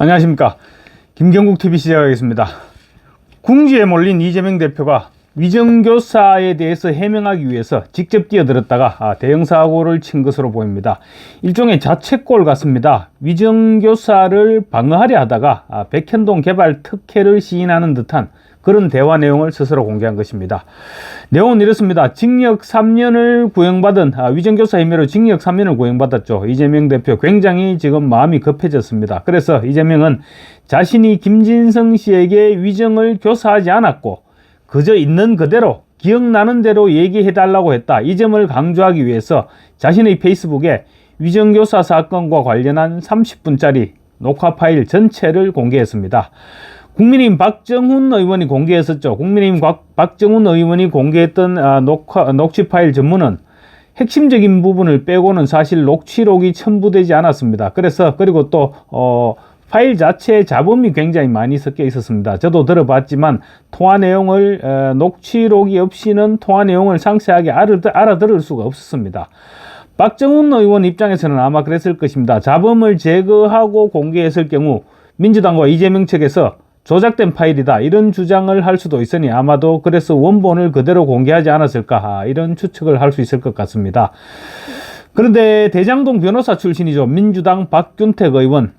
안녕하십니까. 김경국TV 시작하겠습니다. 궁지에 몰린 이재명 대표가 위정교사에 대해서 해명하기 위해서 직접 뛰어들었다가 대형 사고를 친 것으로 보입니다. 일종의 자책골 같습니다. 위정교사를 방어하려 하다가 백현동 개발 특혜를 시인하는 듯한 그런 대화 내용을 스스로 공개한 것입니다. 내용은 이렇습니다. 징역 3년을 구형받은 위정교사 혐의로 징역 3년을 구형받았죠. 이재명 대표 굉장히 지금 마음이 급해졌습니다. 그래서 이재명은 자신이 김진성 씨에게 위정을 교사하지 않았고 그저 있는 그대로 기억나는 대로 얘기해달라고 했다. 이 점을 강조하기 위해서 자신의 페이스북에 위정교사 사건과 관련한 30분짜리 녹화 파일 전체를 공개했습니다. 국민의힘 박정훈 의원이 공개했었죠. 국민의힘 박정훈 의원이 공개했던 녹취 파일 전문은 핵심적인 부분을 빼고는 사실 녹취록이 첨부되지 않았습니다. 그리고 또 파일 자체에 잡음이 굉장히 많이 섞여 있었습니다. 저도 들어봤지만 통화 내용을 녹취록이 없이는 통화 내용을 상세하게 알아들을 수가 없었습니다. 박정훈 의원 입장에서는 아마 그랬을 것입니다. 잡음을 제거하고 공개했을 경우 민주당과 이재명 측에서 조작된 파일이다 이런 주장을 할 수도 있으니 아마도 그래서 원본을 그대로 공개하지 않았을까 이런 추측을 할 수 있을 것 같습니다. 그런데 대장동 변호사 출신이죠. 민주당 박균택 의원,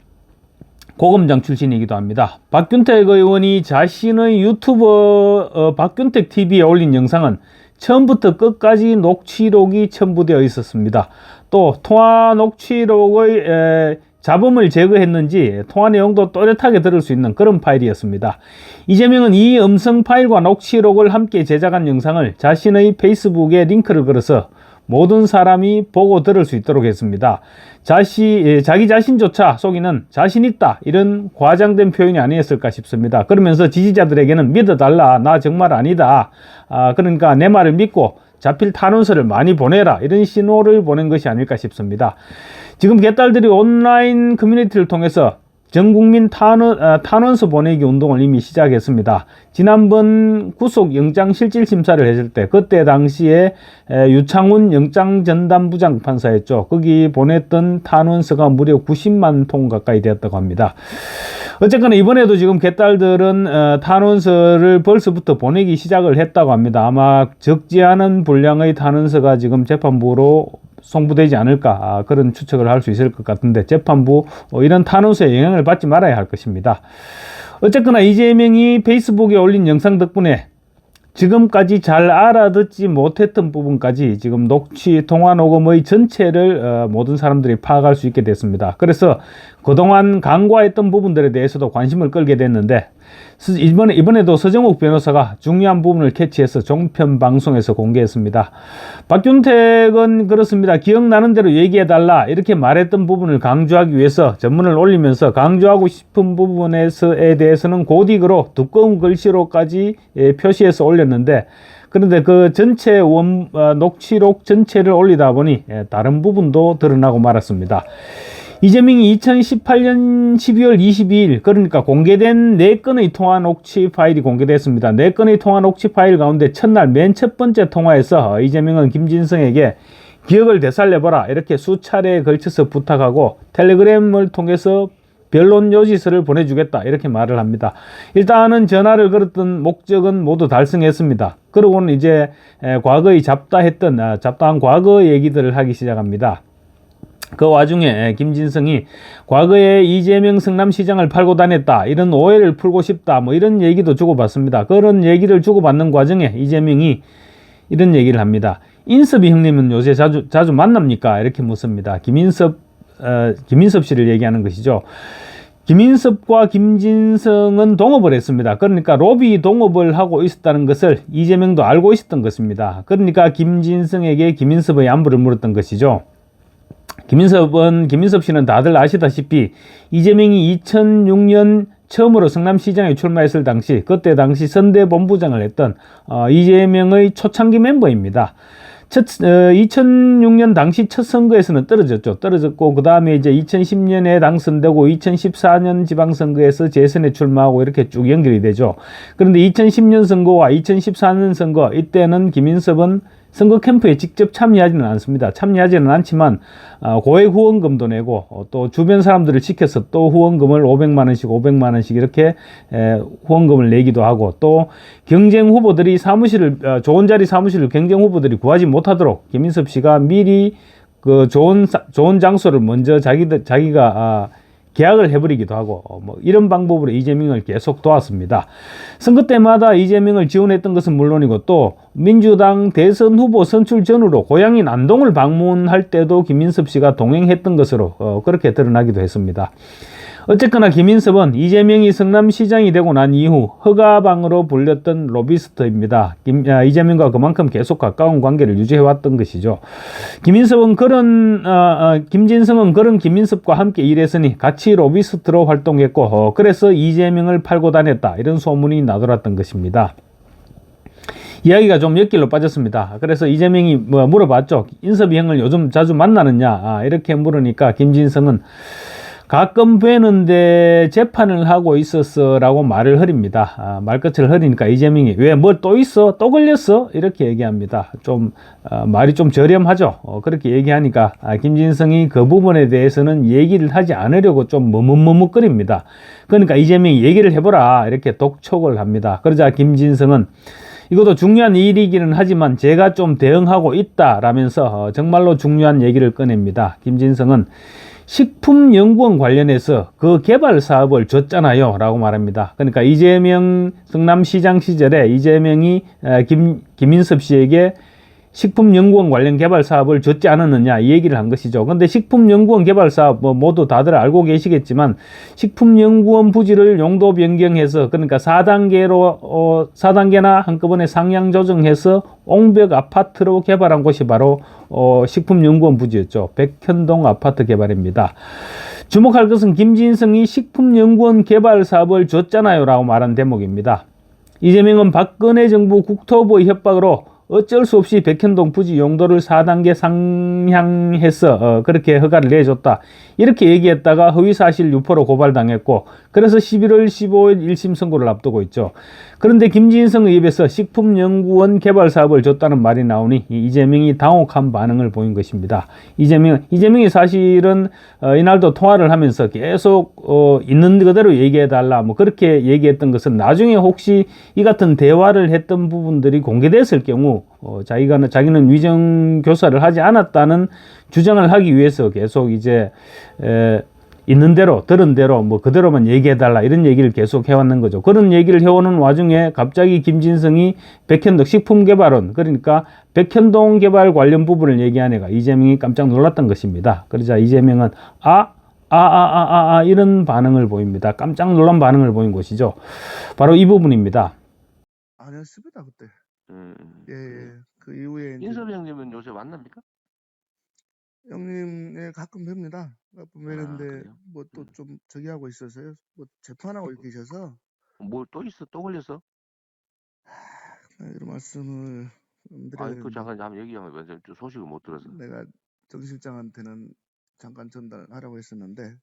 고검장 출신이기도 합니다. 박균택 의원이 자신의 유튜버 박균택 TV에 올린 영상은 처음부터 끝까지 녹취록이 첨부되어 있었습니다. 또 통화 녹취록의 잡음을 제거했는지 통화 내용도 또렷하게 들을 수 있는 그런 파일이었습니다. 이재명은 이 음성 파일과 녹취록을 함께 제작한 영상을 자신의 페이스북에 링크를 걸어서 모든 사람이 보고 들을 수 있도록 했습니다. 자기 자신조차 속이는 자신 있다 이런 과장된 표현이 아니었을까 싶습니다. 그러면서 지지자들에게는 믿어달라, 나 정말 아니다, 그러니까 내 말을 믿고 자필 탄원서를 많이 보내라 이런 신호를 보낸 것이 아닐까 싶습니다. 지금 개딸들이 온라인 커뮤니티를 통해서 전국민 탄원서 보내기 운동을 이미 시작했습니다. 지난번 구속영장 실질심사를 했을 때 그때 당시에 유창훈 영장전담부장 판사였죠. 거기 보냈던 탄원서가 무려 90만 통 가까이 되었다고 합니다. 어쨌거나 이번에도 지금 개딸들은 탄원서를 벌써부터 보내기 시작을 했다고 합니다. 아마 적지 않은 분량의 탄원서가 지금 재판부로 송부되지 않을까 그런 추측을 할 수 있을 것 같은데 재판부 이런 탄원서에 영향을 받지 말아야 할 것입니다. 어쨌거나 이재명이 페이스북에 올린 영상 덕분에 지금까지 잘 알아듣지 못했던 부분까지 지금 통화 녹음의 전체를 모든 사람들이 파악할 수 있게 됐습니다. 그래서 그동안 간과했던 부분들에 대해서도 관심을 끌게 됐는데 이번에도 서정욱 변호사가 중요한 부분을 캐치해서 종편 방송에서 공개했습니다. 박균택은 그렇습니다. 기억나는 대로 얘기해달라 이렇게 말했던 부분을 강조하기 위해서 전문을 올리면서 강조하고 싶은 부분에 대해서는 고딕으로 두꺼운 글씨로까지 표시해서 올렸는데 그런데 그 전체 녹취록 전체를 올리다 보니 다른 부분도 드러나고 말았습니다. 이재명이 2018년 12월 22일 그러니까 공개된 4건의 통화 녹취 파일이 공개됐습니다. 4건의 통화 녹취 파일 가운데 첫날 맨 첫 번째 통화에서 이재명은 김진성에게 기억을 되살려보라 이렇게 수차례에 걸쳐서 부탁하고 텔레그램을 통해서 변론 요지서를 보내주겠다 이렇게 말을 합니다. 일단은 전화를 걸었던 목적은 모두 달성했습니다. 그러고는 이제 과거에 잡다한 과거 얘기들을 하기 시작합니다. 그 와중에 김진성이 과거에 이재명 성남시장을 팔고 다녔다 이런 오해를 풀고 싶다 이런 얘기도 주고받습니다. 그런 얘기를 주고받는 과정에 이재명이 이런 얘기를 합니다. 인섭이 형님은 요새 자주 만납니까? 이렇게 묻습니다. 김인섭 씨를 얘기하는 것이죠. 김인섭과 김진성은 동업을 했습니다. 그러니까 로비 동업을 하고 있었다는 것을 이재명도 알고 있었던 것입니다. 그러니까 김진성에게 김인섭의 안부를 물었던 것이죠. 김인섭 씨는 다들 아시다시피 이재명이 2006년 처음으로 성남시장에 출마했을 당시 그때 당시 선대본부장을 했던 이재명의 초창기 멤버입니다. 2006년 당시 첫 선거에서는 떨어졌고 그 다음에 이제 2010년에 당선되고 2014년 지방선거에서 재선에 출마하고 이렇게 쭉 연결이 되죠. 그런데 2010년 선거와 2014년 선거 이때는 김인섭은 선거 캠프에 직접 참여하지는 않습니다. 참여하지는 않지만 고액 후원금도 내고 또 주변 사람들을 시켜서 또 후원금을 500만 원씩 이렇게 후원금을 내기도 하고, 또 경쟁 후보들이 좋은 자리 사무실을 경쟁 후보들이 구하지 못하도록 김인섭 씨가 미리 그 좋은 장소를 먼저 자기가 계약을 해버리기도 하고, 뭐 이런 방법으로 이재명을 계속 도왔습니다. 선거 때마다 이재명을 지원했던 것은 물론이고, 또 민주당 대선 후보 선출 전후로 고향인 안동을 방문할 때도 김인섭 씨가 동행했던 것으로 그렇게 드러나기도 했습니다. 어쨌거나 김인섭은 이재명이 성남시장이 되고 난 이후 허가방으로 불렸던 로비스트입니다. 이재명과 그만큼 계속 가까운 관계를 유지해왔던 것이죠. 김진성은 그런 김인섭과 함께 일했으니 같이 로비스트로 활동했고, 그래서 이재명을 팔고 다녔다, 이런 소문이 나돌았던 것입니다. 이야기가 좀 옆길로 빠졌습니다. 그래서 이재명이 물어봤죠. 인섭이 형을 요즘 자주 만나느냐, 이렇게 물으니까 김진성은 가끔 뵈는데 재판을 하고 있었어 라고 말을 흐립니다. 말끝을 흐리니까 이재명이 왜 뭐 또 있어? 또 걸렸어? 이렇게 얘기합니다. 말이 좀 저렴하죠. 그렇게 얘기하니까 김진성이 그 부분에 대해서는 얘기를 하지 않으려고 좀 머뭇머뭇거립니다. 그러니까 이재명이 얘기를 해보라, 이렇게 독촉을 합니다. 그러자 김진성은 이것도 중요한 일이기는 하지만 제가 좀 대응하고 있다라면서 정말로 중요한 얘기를 꺼냅니다. 김진성은 식품연구원 관련해서 그 개발 사업을 줬잖아요 라고 말합니다. 그러니까 이재명 성남시장 시절에 이재명이 김인섭 씨에게 식품연구원 관련 개발 사업을 줬지 않았느냐, 이 얘기를 한 것이죠. 근데 식품연구원 개발 사업 모두 다들 알고 계시겠지만, 식품연구원 부지를 용도 변경해서, 그러니까 4단계나 한꺼번에 상향 조정해서 옹벽 아파트로 개발한 곳이 바로 식품연구원 부지였죠. 백현동 아파트 개발입니다. 주목할 것은 김진성이 식품연구원 개발 사업을 줬잖아요 라고 말한 대목입니다. 이재명은 박근혜 정부 국토부의 협박으로 어쩔 수 없이 백현동 부지 용도를 4단계 상향해서 그렇게 허가를 내줬다, 이렇게 얘기했다가 허위사실 유포로 고발당했고, 그래서 11월 15일 1심 선고를 앞두고 있죠. 그런데 김진성의 입에서 식품연구원 개발 사업을 줬다는 말이 나오니 이재명이 당혹한 반응을 보인 것입니다. 이재명이 사실은 이날도 통화를 하면서 계속 있는 그대로 얘기해달라, 뭐 그렇게 얘기했던 것은 나중에 혹시 이 같은 대화를 했던 부분들이 공개됐을 경우 자기는 위정 교사를 하지 않았다는 주장을 하기 위해서 계속 이제 있는 대로 들은 대로 뭐 그대로만 얘기해달라, 이런 얘기를 계속 해왔는 거죠. 그런 얘기를 해오는 와중에 갑자기 김진성이 백현동 식품개발원, 그러니까 백현동 개발 관련 부분을 얘기하니까 이재명이 깜짝 놀랐던 것입니다. 그러자 이재명은 이런 반응을 보입니다. 깜짝 놀란 반응을 보인 것이죠. 바로 이 부분입니다. 아니었습니다 그때. 예. 그 이후에 인섭이 형님은 요새 만납니까? 형님, 예, 가끔 뵙니다. 가끔 뵈는데 그래요? 뭐 또 좀 저기 하고 있어서요. 뭐 재판하고 계셔서 뭘 또 있어? 또 걸렸어? 이런 말씀을 드려야 그 되는데, 잠깐 한번 얘기하면 소식을 못 들어서. 내가 정 실장한테는 잠깐 전달하라고 했었는데,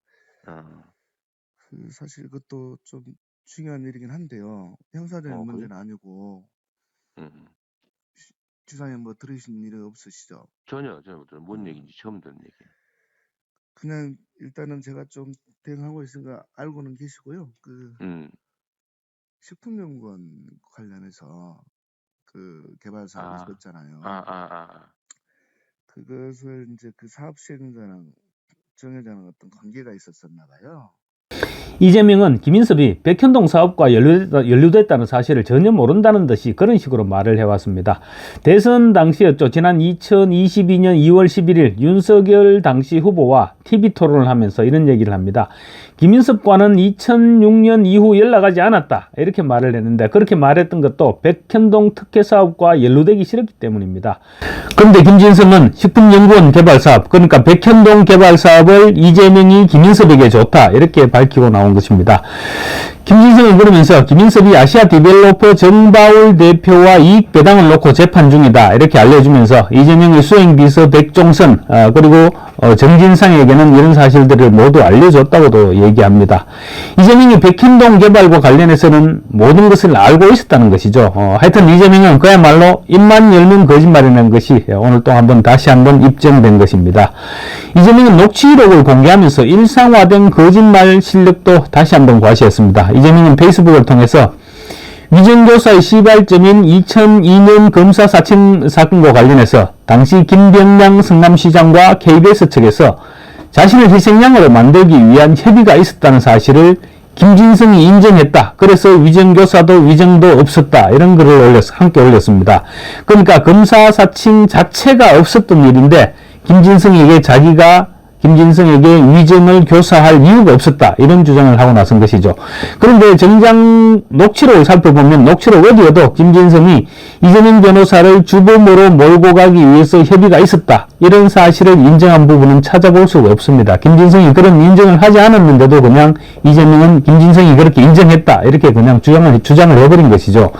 사실 그것도 좀 중요한 일이긴 한데요. 형사적인 문제는 아니고. 지사님 뭐 들으신 일이 없으시죠? 전혀 뭔 얘기인지 처음 듣는 얘기. 그냥 일단은 제가 좀 대응하고 있으니까 알고는 계시고요. 식품연구원 관련해서 그 개발 사업이 있었잖아요. 그것을 이제 그 사업 시행자랑 정회장은 어떤 관계가 있었었나 봐요. 이재명은 김인섭이 백현동 사업과 연루됐다는 사실을 전혀 모른다는 듯이 그런 식으로 말을 해왔습니다. 대선 당시였죠. 지난 2022년 2월 11일 윤석열 당시 후보와 TV 토론을 하면서 이런 얘기를 합니다. 김인섭과는 2006년 이후 연락하지 않았다, 이렇게 말을 했는데, 그렇게 말했던 것도 백현동 특혜 사업과 연루되기 싫었기 때문입니다. 그런데 김진성은 식품연구원 개발 사업, 그러니까 백현동 개발 사업을 이재명이 김인섭에게 줬다, 이렇게 밝히고 나온 것입니다. 김진성은 그러면서 김인섭이 아시아 디벨로퍼 정바울 대표와 이익 배당을 놓고 재판 중이다, 이렇게 알려주면서 이재명의 수행비서 백종선 그리고 정진상에게는 이제명에게는 이런 사실들을 모두 알려줬다고도 얘기합니다. 이재명이 백현동 개발과 관련해서는 모든 것을 알고 있었다는 것이죠. 하여튼 이재명은 그야말로 입만 열면 거짓말이라는 것이 오늘 또 다시 한번 입증된 것입니다. 이재명은 녹취록을 공개하면서 일상화된 거짓말 실력도 다시 한번 과시했습니다. 이재명은 페이스북을 통해서 위정교사의 시발점인 2002년 검사 사칭 사건과 관련해서 당시 김병량 성남시장과 KBS 측에서 자신을 희생양으로 만들기 위한 협의가 있었다는 사실을 김진성이 인정했다. 그래서 위정교사도 위정도 없었다. 이런 글을 함께 올렸습니다. 그러니까 검사 사칭 자체가 없었던 일인데 김진성에게 자기가 김진성에게 위정을 교사할 이유가 없었다. 이런 주장을 하고 나선 것이죠. 그런데 정작 녹취록을 살펴보면 녹취록 어디에도 김진성이 이재명 변호사를 주범으로 몰고 가기 위해서 협의가 있었다. 이런 사실을 인정한 부분은 찾아볼 수가 없습니다. 김진성이 그런 인정을 하지 않았는데도 그냥 이재명은 김진성이 그렇게 인정했다. 이렇게 그냥 주장을 해버린 것이죠.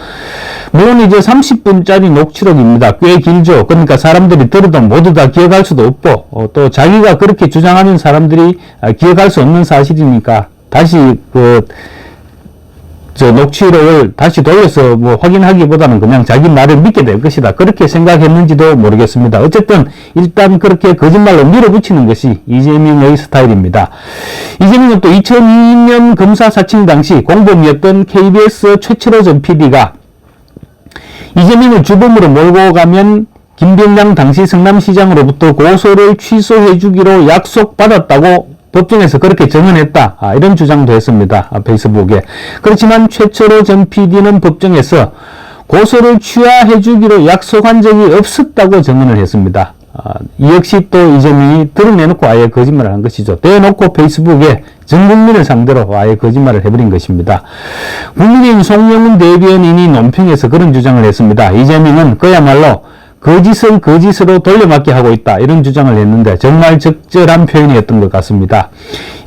물론 이제 30분짜리 녹취록입니다. 꽤 길죠. 그러니까 사람들이 들어도 모두 다 기억할 수도 없고 또 자기가 그렇게 주장하는 사람들이 기억할 수 없는 사실이니까 다시 녹취록을 다시 돌려서 확인하기보다는 그냥 자기 말을 믿게 될 것이다. 그렇게 생각했는지도 모르겠습니다. 어쨌든 일단 그렇게 거짓말로 밀어붙이는 것이 이재명의 스타일입니다. 이재명은 또 2002년 검사 사칭 당시 공범이었던 KBS 최철호 전 PD가 이재명을 주범으로 몰고 가면 김병량 당시 성남시장으로부터 고소를 취소해 주기로 약속받았다고 법정에서 그렇게 증언했다. 이런 주장도 했습니다. 페이스북에. 그렇지만 최철호 전 PD는 법정에서 고소를 취하해 주기로 약속한 적이 없었다고 증언을 했습니다. 이 역시 또 이재명이 드러내놓고 아예 거짓말을 한 것이죠. 대놓고 페이스북에 전 국민을 상대로 아예 거짓말을 해버린 것입니다. 국민의힘 송영훈 대변인이 논평에서 그런 주장을 했습니다. 이재명은 그야말로 거짓을 거짓으로 돌려막기 하고 있다. 이런 주장을 했는데 정말 적절한 표현이었던 것 같습니다.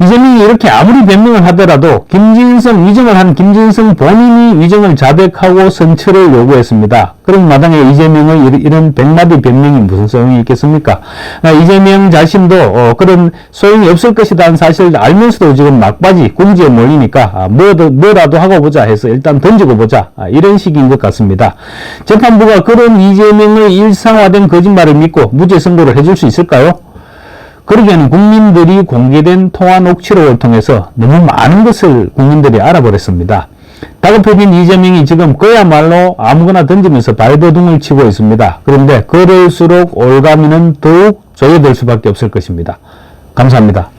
이재명이 이렇게 아무리 변명을 하더라도 위정을 한 김진성 본인이 위정을 자백하고 선처를 요구했습니다. 그런 마당에 이재명의 이런 100마디 변명이 무슨 소용이 있겠습니까? 이재명 자신도 그런 소용이 없을 것이라는 사실을 알면서도 지금 막바지 궁지에 몰리니까 뭐라도 하고 보자 해서 일단 던지고 보자. 이런 식인 것 같습니다. 재판부가 그런 이재명의 일상화된 거짓말을 믿고 무죄 선고를 해줄 수 있을까요? 그러기에는 국민들이 공개된 통화 녹취록을 통해서 너무 많은 것을 국민들이 알아버렸습니다. 다급해진 이재명이 지금 그야말로 아무거나 던지면서 발버둥을 치고 있습니다. 그런데 그럴수록 올가미는 더욱 조여들 수밖에 없을 것입니다. 감사합니다.